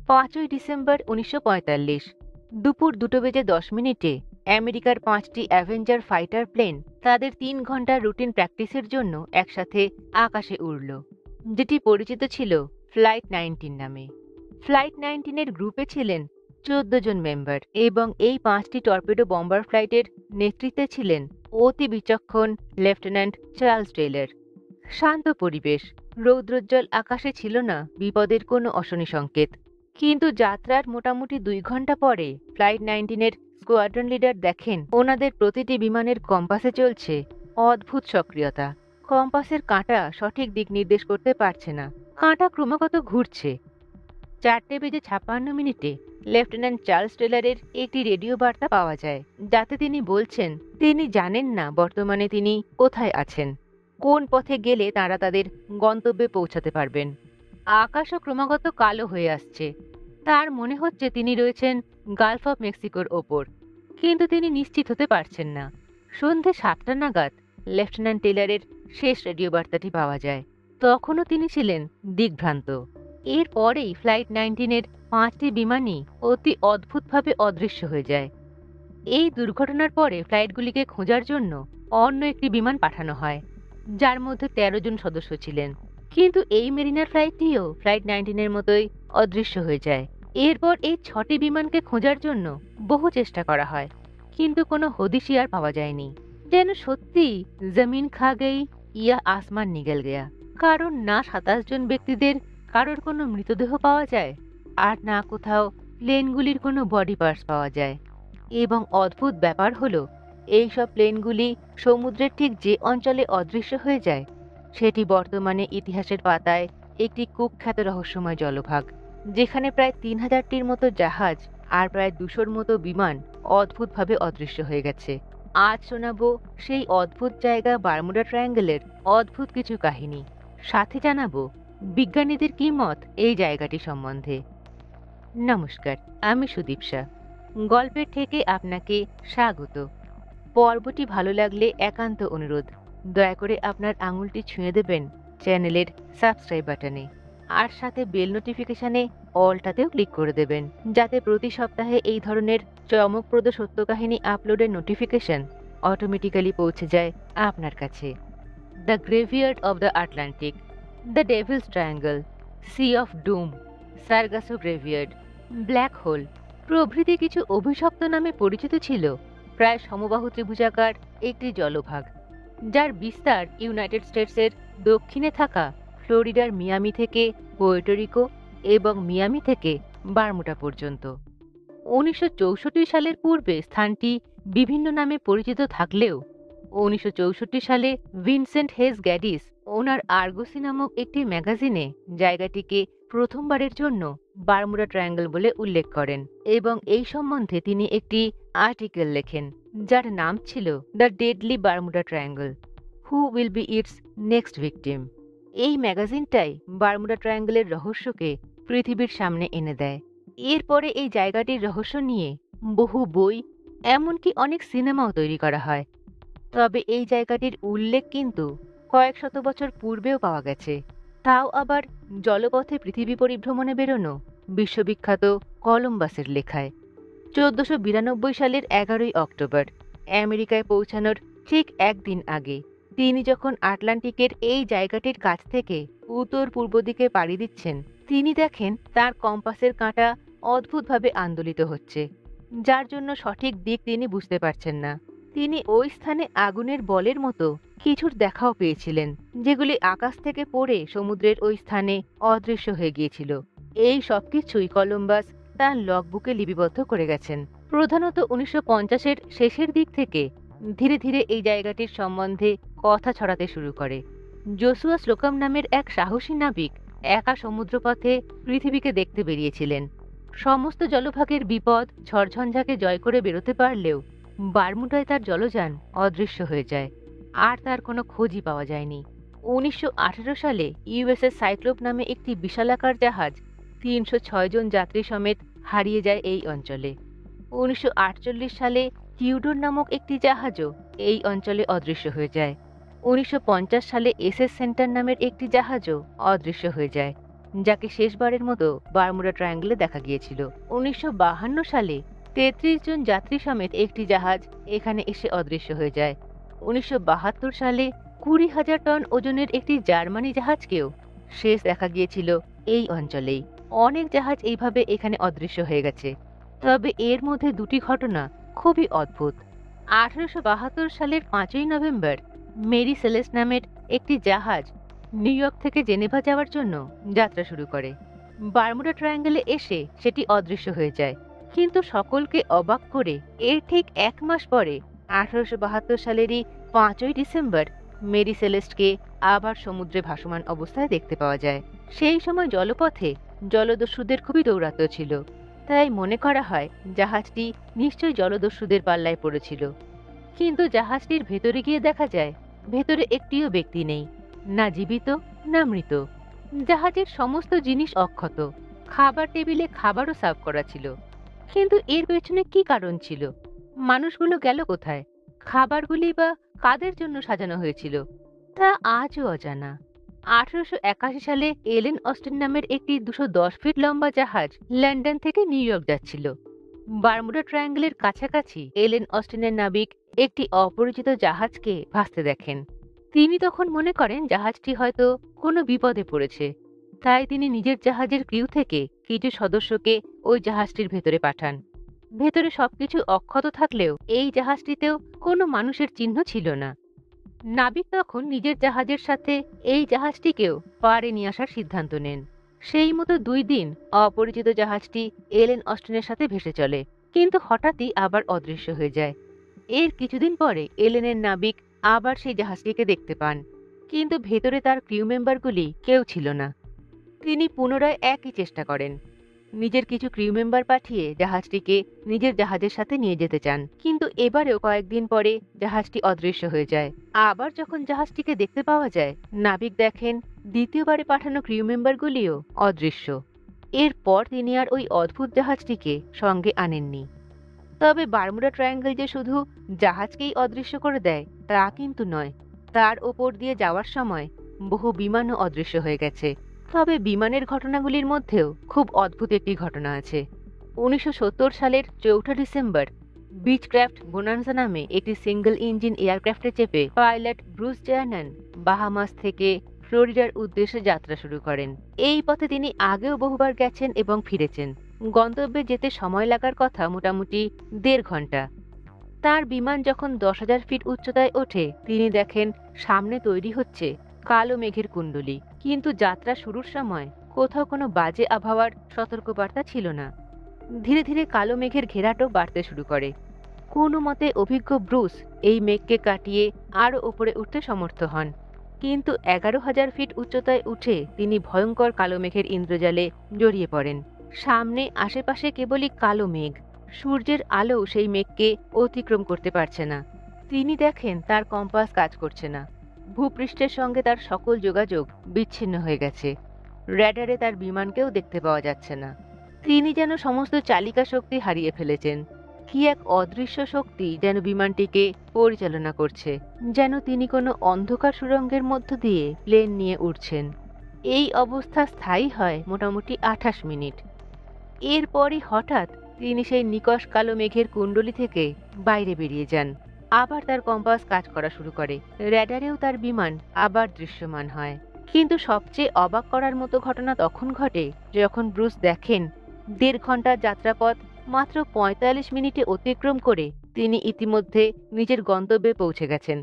5ই December 1945 দুপুর 2:10 আমেরিকার 5টি অ্যাভেঞ্জার ফাইটার প্লেন তাদের 3 ঘন্টার রুটিন প্র্যাকটিসের জন্য একসাথে আকাশে উড়ল, যেটি পরিচিত ছিল ফ্লাইট 19 নামে। ফ্লাইট 19-এর গ্রুপে ছিলেন 14 জন মেম্বার এবং এই 5টি টর্পেডো বম্বার ফ্লাইটের নেতৃত্বে ছিলেন অতি বিচক্ষণ লেফটেন্যান্ট চার্লস টেইলর। শান্ত পরিবেশ, রৌদ্রোজ্জ্বল আকাশে ছিল না বিপদের কোনো অশনি সংকেত। কিন্তু যাত্রার মোটামুটি 2 ঘন্টা পরে ফ্লাইট 19-এর স্কোয়াড্রন লিডার দেখেন ওনাদের প্রতিটি বিমানের কম্পাসে চলছে অদ্ভুত সক্রিয়তা। কম্পাসের কাঁটা সঠিক দিক নির্দেশ করতে পারছে না, কাঁটা ক্রমাগত ঘুরছে। 4:56 লেফটেন্যান্ট চার্লস টেইলরের একটি রেডিও বার্তা পাওয়া যায়, যাতে তিনি বলছেন তিনি জানেন না বর্তমানে তিনি কোথায় আছেন, কোন পথে গেলে তারা তাদের গন্তব্যে পৌঁছাতে পারবেন। আকাশও ক্রমাগত কালো হয়ে আসছে। তার মনে হচ্ছে তিনি রয়েছেন গালফ অফ মেক্সিকোর ওপর, কিন্তু তিনি নিশ্চিত হতে পারছেন না। সন্ধে 7টা নাগাদ লেফটেন্যান্ট টেইলরের শেষ রেডিও বার্তাটি পাওয়া যায়। তখনও তিনি ছিলেন দিগ্ভ্রান্ত। এরপরেই ফ্লাইট 19-এর 5টি বিমানই অতি অদ্ভুতভাবে অদৃশ্য হয়ে যায়। এই দুর্ঘটনার পরে ফ্লাইটগুলিকে খোঁজার জন্য অন্য একটি বিমান পাঠানো হয়, যার মধ্যে 13 জন সদস্য ছিলেন। কিন্তু এই মেরিনার ফ্লাইটটিও ফ্লাইট 19-এর মতোই অদৃশ্য হয়ে যায়। এরপর এই 6টি বিমানকে খোঁজার জন্য বহু চেষ্টা করা হয়, কিন্তু কোনো হদিশই আর পাওয়া যায়নি। যেন সত্যি জমিন খা গেই ইয়া আসমান নিগল গেয়া। কারণ না 27 জন ব্যক্তিদের কারোর কোনো মৃতদেহ পাওয়া যায়, আর না কোথাও প্লেনগুলির কোনো বডি পার্টস পাওয়া যায়। এবং অদ্ভুত ব্যাপার হলো, এইসব প্লেনগুলি সমুদ্রের ঠিক যে অঞ্চলে অদৃশ্য হয়ে যায় সেটি বর্তমানে ইতিহাসের পাতায় একটি কুখ্যাত রহস্যময় জলভাগ, যেখানে প্রায় 3000টির মতো জাহাজ আর প্রায় 200-র মতো বিমান অদ্ভুতভাবে অদৃশ্য হয়ে গেছে। আজ শোনাবো সেই অদ্ভুত জায়গা বারমুডা ট্রায়াঙ্গেলের অদ্ভুত কিছু কাহিনী, সাথে জানাবো বিজ্ঞানীদের কি মত এই জায়গাটি সম্বন্ধে। নমস্কার, আমি সুদীপসা। গল্পের থেকে আপনাকে স্বাগত। পর্বটি ভালো লাগলে একান্ত অনুরোধ, দয়া করে আপনার আঙুলটি ছুঁয়ে দেবেন চ্যানেলের সাবস্ক্রাইব বাটনে, আর সাথে বেল নোটিফিকেশানে অলটাতেও ক্লিক করে দেবেন, যাতে প্রতি সপ্তাহে এই ধরনের চমকপ্রদ সত্য কাহিনী আপলোডের নোটিফিকেশন অটোমেটিক্যালি পৌঁছে যায় আপনার কাছে। The graveyard of the Atlantic, the devil's triangle, sea of doom, Sargasso graveyard, black hole প্রভৃতি কিছু অভিশপ্ত নামে পরিচিত ছিল প্রায় সমবাহু ত্রিভুজাকার একটি জলভাগ, যার বিস্তার ইউনাইটেড স্টেটসের দক্ষিণে থাকা ফ্লোরিডার মিয়ামি থেকে পুয়ের্টো এবং মিয়ামি থেকে বারমুডা পর্যন্ত। 1964 সালের পূর্বে স্থানটি বিভিন্ন নামে পরিচিত থাকলেও 1964 সালে ভিনসেন্ট হেজ গ্যাডিস ওনার আর্গোসি নামক একটি ম্যাগাজিনে জায়গাটিকে প্রথমবারের জন্য বারমুডা ট্রায়াঙ্গল বলে উল্লেখ করেন এবং এই সম্বন্ধে তিনি একটি আর্টিকেল লেখেন, যার নাম ছিল the deadly Bermuda triangle, who will be it's next victim. এই ম্যাগাজিনটাই বারমুডা ট্রায়াঙ্গলের রহস্যকে পৃথিবীর সামনে এনে দেয়। এরপরে এই জায়গাটির রহস্য নিয়ে বহু বই, এমনকি অনেক সিনেমাও তৈরি করা হয়। তবে এই জায়গাটির উল্লেখ কিন্তু কয়েক শত বছর পূর্বেও পাওয়া গেছে, তাও আবার জলপথে পৃথিবী পরিভ্রমণে বেরোনো বিশ্ববিখ্যাত কলম্বাসের লেখায়। 1492 সালের 11ই অক্টোবর আমেরিকায় পৌঁছানোর ঠিক একদিন আগে তিনি যখন আটলান্টিকের এই জায়গাটির কাছ থেকে উত্তর পূর্ব দিকে পাড়ি দিচ্ছেন, তিনি দেখেন তার কম্পাসের কাঁটা অদ্ভুতভাবে আন্দোলিত হচ্ছে, যার জন্য সঠিক দিক তিনি বুঝতে পারছেন না। তিনি ওই স্থানে আগুনের বলের মতো কিছুর দেখাও পেয়েছিলেন, যেগুলি আকাশ থেকে পড়ে সমুদ্রের ওই স্থানে অদৃশ্য হয়ে গিয়েছিল। এই সবকিছুই কলম্বাস তার লগবুকে লিপিবদ্ধ করে গেছেন। প্রধানত 1950-এর শেষের দিক থেকে ধীরে ধীরে এই জায়গাটির সম্বন্ধে কথা ছড়াতে শুরু করে। জোসুয়া স্লোকাম নামের এক সাহসী নাবিক একা সমুদ্রপথে পৃথিবীকে দেখতে বেরিয়েছিলেন। সমস্ত জলভাগের বিপদ ঝড়ঝঞ্ঝাকে জয় করে বেরোতে পারলেও বারমুডায় তার জলযান অদৃশ্য হয়ে যায়, আর তার কোনো খোঁজই পাওয়া যায়নি। 1918 সালে ইউএসএস সাইক্লোপ নামে একটি বিশালাকার জাহাজ 306 জন যাত্রী সমেত হারিয়ে যায় এই অঞ্চলে। 1948 সালে টিউডর নামক একটি জাহাজও এই অঞ্চলে অদৃশ্য হয়ে যায়। 1950 সালে এসএস সেন্টার নামের একটি জাহাজও অদৃশ্য হয়ে যায়। যাকে শেষবারের মতো বারমুডা ট্রায়াঙ্গলে দেখা গিয়েছিল। 1952 সালে 33 জন যাত্রী সমেত একটি জাহাজ এখানে এসে অদৃশ্য হয়ে যায়। 1972 সালে 20,000 টন ওজনের একটি জার্মানি জাহাজকেও শেষ দেখা গিয়েছিল এই অঞ্চলেই। অনেক জাহাজ এইভাবে এখানে অদৃশ্য হয়ে গেছে, তবে এর মধ্যে দুটি ঘটনা খুবই অদ্ভুত। 1872 সালের 5ই নভেম্বর মেরি সেলেস্ট নামের একটি জাহাজ নিউ ইয়র্ক থেকে জেনেভা যাওয়ার জন্য যাত্রা শুরু করে। বারমুডা ট্রায়াঙ্গলে এসে সেটি অদৃশ্য হয়ে যায়, কিন্তু সকলকে অবাক করে এর ঠিক 1 মাস পরে 1872 সালেরই 5ই ডিসেম্বর মেরি সেলেস্টকে আবার সমুদ্রে ভাসমান অবস্থায় দেখতে পাওয়া যায়। সেই সময় জলপথে জলদস্যুদের খুবই দৌরাত্ম্য ছিল, তাই মনে করা হয় জাহাজটি নিশ্চয়ই জলদস্যুদের পাল্লায় পড়েছিল। কিন্তু জাহাজটির ভেতরে গিয়ে দেখা যায় ভেতরে একটিও ব্যক্তি নেই, না জীবিত না মৃত। জাহাজের সমস্ত জিনিস অক্ষত, খাবার টেবিলে খাবারও সার্ভ করা ছিল। কিন্তু এর পেছনে কি কারণ ছিল? মানুষগুলো গেল কোথায়? খাবারগুলি বা কাদের জন্য সাজানো হয়েছিল তা আজও অজানা। 1881 সালে এলেন অস্টিন নামের একটি 210 ফিট লম্বা জাহাজ লন্ডন থেকে নিউ ইয়র্ক যাচ্ছিল। বারমুডা ট্রায়াঙ্গলের কাছাকাছি এলেন অস্টিনের নাবিক একটি অপরিচিত জাহাজকে ভাসতে দেখেন। তিনি তখন মনে করেন জাহাজটি হয়তো কোনো বিপদে পড়েছে, তাই তিনি নিজের জাহাজের ক্রিউ থেকে কিছু সদস্যকে ওই জাহাজটির ভেতরে পাঠান। ভেতরে সবকিছু অক্ষত থাকলেও এই জাহাজটিতেও কোনো মানুষের চিহ্ন ছিল না। নাবিক তখন নিজের জাহাজের সাথে এই জাহাজটিকেও পাড়ে নিয়ে আসার সিদ্ধান্ত নেন। সেই মতো 2 দিন অপরিচিত জাহাজটি এলেন অস্টিনের সাথে ভেসে চলে, কিন্তু হঠাৎই আবার অদৃশ্য হয়ে যায়। এর কিছুদিন পরে এলেনের নাবিক আবার সেই জাহাজটিকে দেখতে পান, কিন্তু ভেতরে তার ক্রিউ মেম্বারগুলি কেউ ছিল না। তিনি পুনরায় একই চেষ্টা করেন, নিজের কিছু ক্রিউ মেম্বার পাঠিয়ে জাহাজটিকে নিজের জাহাজের সাথে নিয়ে যেতে চান, কিন্তু এবারেও কয়েকদিন পরে জাহাজটি অদৃশ্য হয়ে যায়। আবার যখন জাহাজটিকে দেখতে পাওয়া যায়, নাবিক দেখেন দ্বিতীয়বারে পাঠানো ক্রিউ মেম্বারগুলিও অদৃশ্য। এরপর তিনি আর ওই অদ্ভুত জাহাজটিকে সঙ্গে আনেননি। তবে বারমুডা ট্রায়াঙ্গল যে শুধু জাহাজকেই অদৃশ্য করে দেয় তা কিন্তু নয়, তার ওপর দিয়ে যাওয়ার সময় বহু বিমানও অদৃশ্য হয়ে গেছে। তবে বিমানের ঘটনাগুলির মধ্যেও খুব অদ্ভুত একটি ঘটনা আছে। 1970 সালের 4 ডিসেম্বর বিচক্রাফট বোনান্সা নামে একটি সিঙ্গল ইঞ্জিন এয়ারক্রাফটে চেপে পাইলট ব্রুস জ্যানান বাহামাস থেকে ফ্লোরিডার উদ্দেশ্যে যাত্রা শুরু করেন। এই পথে তিনি আগেও বহুবার গেছেন এবং ফিরেছেন। গন্তব্যে যেতে সময় লাগার কথা মোটামুটি 1.5 ঘন্টা। তার বিমান যখন 10,000 ফিট উচ্চতায় ওঠে, তিনি দেখেন সামনে তৈরি হচ্ছে কালো মেঘের কুণ্ডলী, কিন্তু যাত্রা শুরুর সময় কোথাও কোনো বাজে আবহাওয়ার সতর্কবার্তা ছিল না। ধীরে ধীরে কালো মেঘের ঘেরাটো বাড়তে শুরু করে। কোনো মতে অভিজ্ঞ ব্রুস এই মেঘকে কাটিয়ে আরও ওপরে উঠতে সমর্থ হন, কিন্তু 11,000 ফিট উচ্চতায় উঠে তিনি ভয়ঙ্কর কালো মেঘের ইন্দ্রজালে জড়িয়ে পড়েন। সামনে আশেপাশে কেবলই কালো মেঘ, সূর্যের আলো সেই মেঘকে অতিক্রম করতে পারছে না। তিনি দেখেন তার কম্পাস কাজ করছে না, ভূপৃষ্ঠের সঙ্গে তার সকল যোগাযোগ বিচ্ছিন্ন হয়ে গেছে। র্যাডারে তার বিমানকেও দেখতে পাওয়া যাচ্ছে না। তিনি যেন সমস্ত চালিকা শক্তি হারিয়ে ফেলেছেন। কি এক অদৃশ্য শক্তি যেন বিমানটিকে পরিচালনা করছে, যেন তিনি কোনো অন্ধকার সুড়ঙ্গের মধ্য দিয়ে প্লেন নিয়ে উঠছেন। এই অবস্থা স্থায়ী হয় মোটামুটি 28 মিনিট। এরপরই হঠাৎ তিনি সেই নিকষ কালো মেঘের কুণ্ডলী থেকে বাইরে বেরিয়ে যান। আবার তার কম্পাস কাজ করা শুরু করে, র্যাডারেও তার বিমান আবার দৃশ্যমান হয়। কিন্তু সবচেয়ে অবাক করার মতো ঘটনা তখন ঘটে যখন ব্রুস দেখেন 1.5 ঘন্টার যাত্রাপথ মাত্র 45 মিনিটে অতিক্রম করে তিনি ইতিমধ্যে নিজের গন্তব্যে পৌঁছে গেছেন।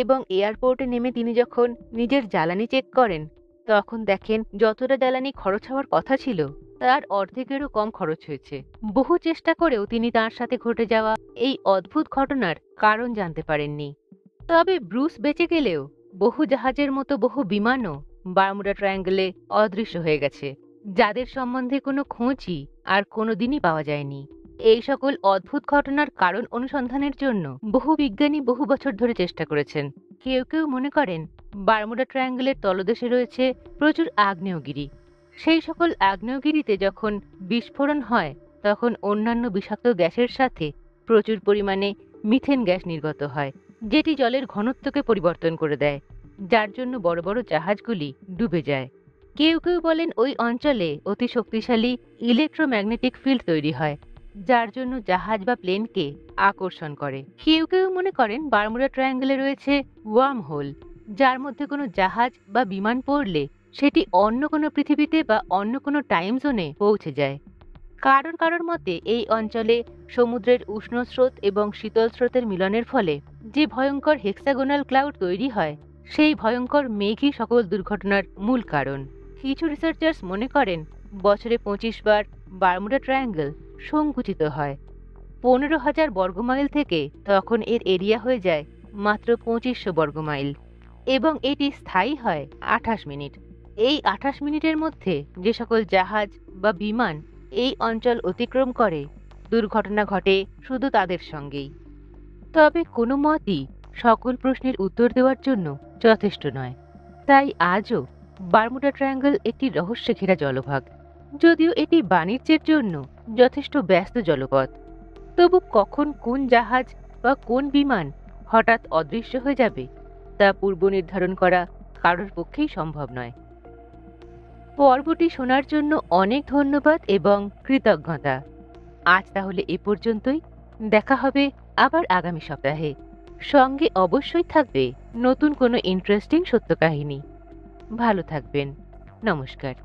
এবং এয়ারপোর্টে নেমে তিনি যখন নিজের জ্বালানি চেক করেন, তখন দেখেন যতটা জ্বালানি খরচ হওয়ার কথা ছিল তার অর্ধেকেরও কম খরচ হয়েছে। বহু চেষ্টা করেও তিনি তার সাথে ঘটে যাওয়া এই অদ্ভুত ঘটনার কারণ জানতে পারেননি। তবে ব্রুস বেঁচে গেলেও বহু জাহাজের মতো বহু বিমানও বারমুডা ট্রায়াঙ্গলে অদৃশ্য হয়ে গেছে, যাদের সম্বন্ধে কোনো খোঁজই আর কোনোদিনই পাওয়া যায়নি। এই সকল অদ্ভুত ঘটনার কারণ অনুসন্ধানের জন্য বহু বিজ্ঞানী বহু বছর ধরে চেষ্টা করেছেন। কেউ কেউ মনে করেন বারমুডা ট্রায়াঙ্গলের তলদেশে রয়েছে প্রচুর আগ্নেয়গিরি। সেই সকল আগ্নেয়গিরিতে যখন বিস্ফোরণ হয় তখন অন্যান্য বিষাক্ত গ্যাসের সাথে প্রচুর পরিমাণে মিথেন গ্যাস নির্গত হয়, যেটি জলের ঘনত্বকে পরিবর্তন করে দেয়, যার জন্য বড় বড় জাহাজগুলি ডুবে যায়। কেউ কেউ বলেন ওই অঞ্চলে অতি শক্তিশালী ইলেকট্রোম্যাগনেটিক ফিল্ড তৈরি হয়, যার জন্য জাহাজ বা প্লেনকে আকর্ষণ করে। কেউ কেউ মনে করেন বারমুডা ট্রায়াঙ্গলে রয়েছে ওয়ার্ম হোল, যার মধ্যে কোনো জাহাজ বা বিমান পড়লে সেটি অন্য কোনো পৃথিবীতে বা অন্য কোনো টাইম জোনে পৌঁছে যায়। কারোর কারোর মতে এই অঞ্চলে সমুদ্রের উষ্ণ স্রোত এবং শীতল স্রোতের মিলনের ফলে যে ভয়ঙ্কর হেক্সাগোনাল ক্লাউড তৈরি হয়, সেই ভয়ঙ্কর মেঘই সকল দুর্ঘটনার মূল কারণ। কিছু রিসার্চার্স মনে করেন বছরে 25 বার বারমুডা ট্রায়াঙ্গল সংকুচিত হয় 15,000 বর্গমাইল থেকে, তখন এর এরিয়া হয়ে যায় মাত্র 2500 বর্গমাইল এবং এটি স্থায়ী হয় 28 মিনিট। এই 28 মিনিটের মধ্যে যে সকল জাহাজ বা বিমান এই অঞ্চল অতিক্রম করে, দুর্ঘটনা ঘটে শুধু তাদের সঙ্গেই। তবে কোনো মতই সকল প্রশ্নের উত্তর দেওয়ার জন্য যথেষ্ট নয়। তাই আজও বারমুডা ট্রায়াঙ্গল একটি রহস্যে ঘেরা জলভাগ। যদিও এটি বাণিজ্যের জন্য যথেষ্ট ব্যস্ত জলপথ, তবু কখন কোন জাহাজ বা কোন বিমান হঠাৎ অদৃশ্য হয়ে যাবে তা পূর্ব নির্ধারণ করা কারোর পক্ষেই সম্ভব নয়। পর্বটি শোনার জন্য অনেক ধন্যবাদ এবং কৃতজ্ঞতা। আজ তাহলে এ পর্যন্তই। দেখা হবে আবার আগামী সপ্তাহে। সঙ্গে অবশ্যই থাকবে নতুন কোনো ইন্টারেস্টিং সত্য কাহিনী। ভালো থাকবেন। নমস্কার।